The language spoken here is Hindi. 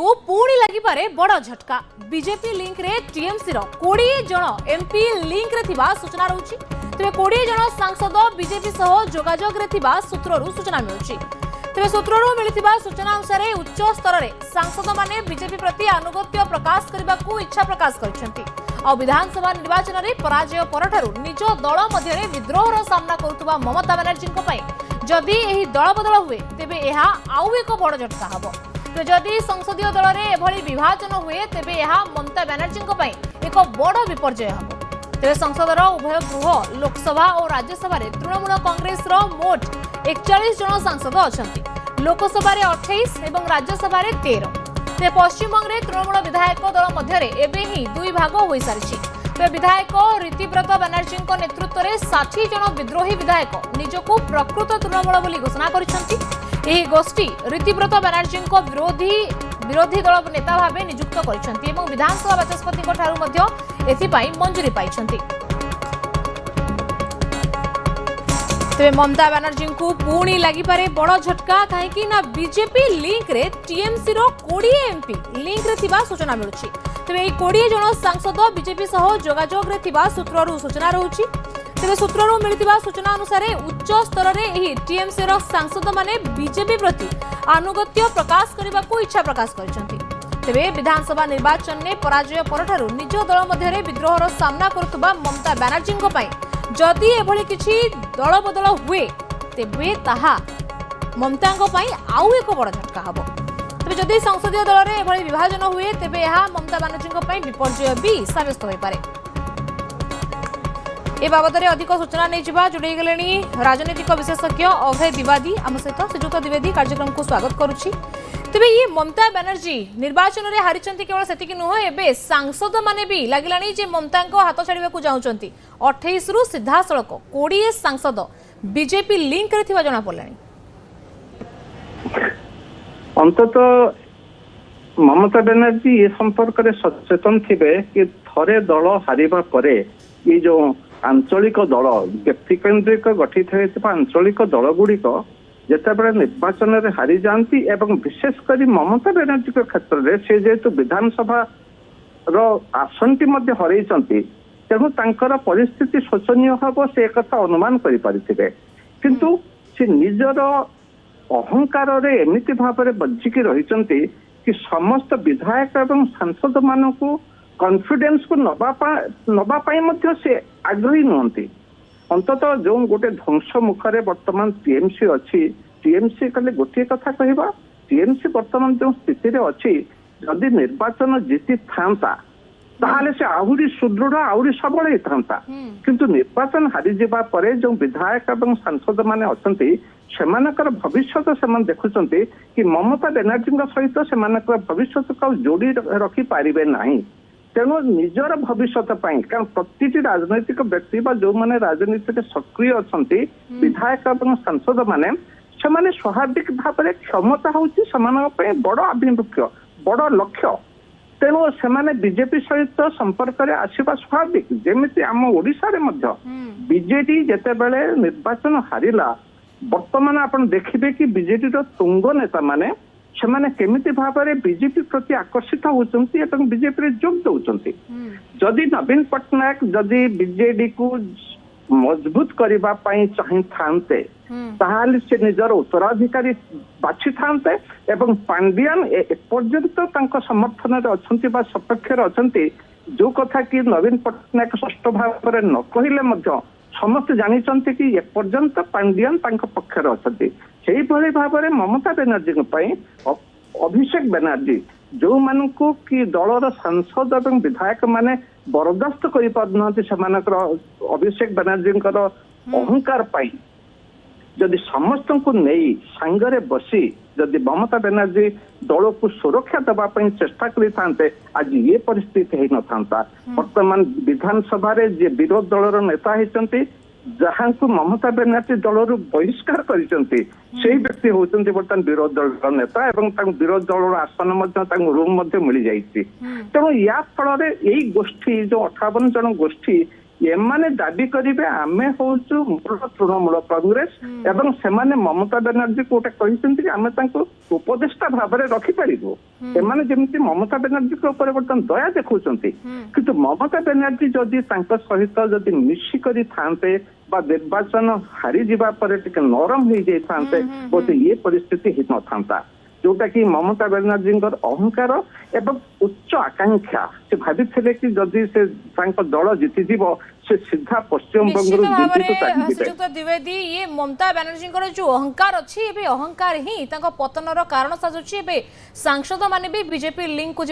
को पुणी लगिपारे बड़ झटका। बीजेपी लिंक रे टीएमसी रो 20 जन एमपी लिंक रे थिबा सूचना रहउची। तेबे 20 जन सांसद बीजेपी सह जोगाजोग रे थिबा सूत्ररु सूचना मिलुची। तेबे सूत्ररु मिलिथिबा सूचना अनुसार उच्च स्तर रे सांसद माने बीजेपी प्रति अनुगत्य प्रकाश करबाकू इच्छा प्रकाश करछंती। आ विधानसभा निर्वाचन रे पराजय परठारु निज दल मध्य रे विद्रोह रो सामना करुतबा ममता बनर्जी को पई जदि एही दल बदल हुए तेबे एहा आउ एक बड़ झटका हबो। तो जदि संसदीय दल रे एभली विभाजन हुए तेबे एहा ममता बनर्जी को पई एक बड़ विपर्जय हबो। तेबे संसदर उभय गृह लोकसभा और राज्यसभा रे तृणमूल कांग्रेस रो मोट 41 जन सांसद अछंती। लोकसभा रे 28 एवं राज्यसभा रे 13। ते पश्चिम बंग रे तृणमूल विधायक दल मध्य रे एबे ही दुई भाग होई सारिछि। ते विधायक रीतिव्रत बनर्जी नेतृत्व में 60 जन विद्रोही विधायक निजको प्रकृत तृणमूल बोली घोषणा करिसेंती। एही गोष्ठी रीतिव्रत बनर्जी विरोधी दल नेता भावे नियुक्त करिसेंती एवं विधानसभा बाचस्पति को ठारू मध्य एथिपाई मंजूरी पाइछंती। तेबे ममता बनर्जी को पुणी लगिपारे बड़ झटका कहीं ना बीजेपी लिंक रे टीएमसी रो 20 एमपी लिंक रे थिबा सूचना मिलुची। तेबे 20 जन सांसद बीजेपी सह जोगाजोग रे थिबा सूत्ररु सूचना रहउची। तेबे सूत्ररु मिलिथिबा सूचना अनुसार उच्च स्तर रे एही टीएमसी रो सांसद माने बीजेपी प्रति अनुगत्य प्रकाश करबाकू इच्छा प्रकाश करछंती। तेबे विधानसभा निर्वाचन ने पराजय परठारु निज दल मध्य रे विद्रोह रो सामना करुतबा ममता बनर्जी को पई जदि एभली किछि दल बदल हुए तेबे ताहा ममता को पई आउ एक बड़ झटका हबो। तेबे जदि संसदीय दल रे एभली विभाजन हुए तेबे एहा ममता बनर्जी को पई विपर्जय भी साबित होई पारे। ए बाबद रे अधिक सूचना नै जिबा जुड़ै गेलेनी राजनीतिक विशेषज्ञ अभय द्विवेदी आम सहित श्रीजुत द्विवेदी कार्यक्रम को स्वागत करूछि। तेबे ये ममता बनर्जी निर्वाचन रे हारिचंती केवल सेतिकी नुह एबे सांसद माने भी लागिलानी जे ममता को हाथ छाड़िबा को जाउचंती। 28 रु सीधा सड़क 20 सांसद बीजेपी लिंक रे थिबा जणा पड़लानी। अंततः ममता बनर्जी ये संपर्क में सचेतन थे कि थरे दल हारिबा परे ये जो आंचलिक दल व्यक्ति केन्द्रिक गठित होता आंचलिक दल गुड़िक जितेबाला निर्वाचन में हारी जाती एवं विशेषकर ममता बनर्जी क्षेत्र में से जेहेतु विधानसभा आसनटी हरई तेणु तांकर परिस्थिति शोचनीय हम से एक अनुमान करें किंतु से निजर अहंकार एमती भाव में बज्जिकी रही कि समस्त विधायक एवं सांसद मान कॉन्फिडेंस को नवाई से आग्रही नुहति। अंततः जो गोटे ध्वंस मुखरे वर्तमान टीएमसी अच्छी टीएमसी कले गोटे कथा कहवा टीएमसी वर्तमान जो स्थिति अच्छी जदि निर्वाचन जीति था ताहले से आहुरी सुदृढ़ आहुरी सबल होता किंतु निर्वाचन हारी जावा परे जो विधायक एवं सांसद माने अछंती सेमानकर भविष्य से देखुचंती कि ममता बनर्जी सहित से भविष्य को जोड़ी रखी पारिबे नाही। तेणु निजर भविष्य कारण प्रति राजनैतिक व्यक्ति जो मैंने राजनीति सक्रिय अच्छा विधायक और सांसद माने से स्वाभाविक भाव में क्षमता हूँ बड़ आभिमुख्य बड़ लक्ष्य। तेणु से बीजेपी सहित संपर्क में आसवा स्वाभाविक जमी आम ओडिशा रे बीजेडी जिते बड़े निर्वाचन हारिला वर्तमान आप देखिए कि बीजेडी तुंग नेता माने से केमिति भाव में बीजेपी प्रति आकर्षित होती बीजेपी जोग दौरान जदि नवीन पट्टनायक जदि बीजेडी को मजबूत करने चाही थांते ताहले से निजर उत्तराधिकारी बाछि थांते एवं पांडियान एपर्यंत समर्थन अच्छा सपक्ष अच्छा जो कथा कि नवीन पट्टनायक स्पष्ट भाव में न कहले समस्त जानी कि एपर्यंत पांडियान पक्षर अच्छा से भाव में ममता बनर्जी अभिषेक बनर्जी जो मानू कि दलर सांसद और विधायक माने बरदास्त कर अभिषेक बनर्जी अहंकार पाई जदि समस्त को नहीं सांगरे बसी जदि ममता बनर्जी दल को सुरक्षा देवाई चेष्टा करते आज ये परिस्थिति हो न था। वर्तमान विधानसभा जे विरोध दलर नेता होती जहाँ को ममता बनर्जी दलर बहिष्कार करते व्यक्ति होती बर्तमान विरोध दल नेता एवं विरोध दल आसन रूम मिल जाती। तेणु या फल यही गोष्ठी जो 58 जन गोष्ठी ଏମାନେ ଦାବି କରିବେ ଆମେ ହଉଛୁ ମୂଳ ତୃଣମୂଳ କଂଗ୍ରେସ ଏବଂ ସେମାନେ ମମତା ବାନାର୍ଜୀକୁ ଗୋଟେ କହିଛନ୍ତି କି ଆମେ ତାଙ୍କୁ ଉପଦେଷ୍ଟା ଭାବରେ ରଖିପାରିବୁ। ସେମାନେ ଯେମିତି ମମତା ବାନାର୍ଜୀଙ୍କ ଉପରେ ବର୍ତ୍ତମାନ ଦୟା ଦେଖାଉଛନ୍ତି, କିନ୍ତୁ ମମତା ବାନାର୍ଜୀ ଯଦି ତାଙ୍କ ସହିତ ଯଦି ମିଶି କରିଥାନ୍ତେ ବା ନିର୍ବାଚନ ହାରିଯିବା ପରେ ଟିକେ ନରମ ହେଇଯାଇଥାନ୍ତେ ବୋଧେ ଇଏ ପରିସ୍ଥିତି ହେଇନଥାନ୍ତା। ଯୋଉଟା କି ମମତା ବାନାର୍ଜୀଙ୍କର ଅହଙ୍କାର ଏବଂ ଉଚ୍ଚ ଆକାଂକ୍ଷା, ସେ ଭାବିଥିଲେ କି ଯଦି ସେ ତାଙ୍କ ଦଳ ଜିତିଯିବ ସେ ସିଧା ପଶ୍ଚିମବଙ୍ଗରୁ ଦିଲ୍ଲୀକୁ ଚାଲିଯିବେ। ଶ୍ରୀଯୁକ୍ତ ଦ୍ୱିବେଦୀ, ये ममता बानर्जी जो अहंकार अच्छी अहंकार ही पतनर कारण साजुची। सांसद माने भी बीजेपी लिंक को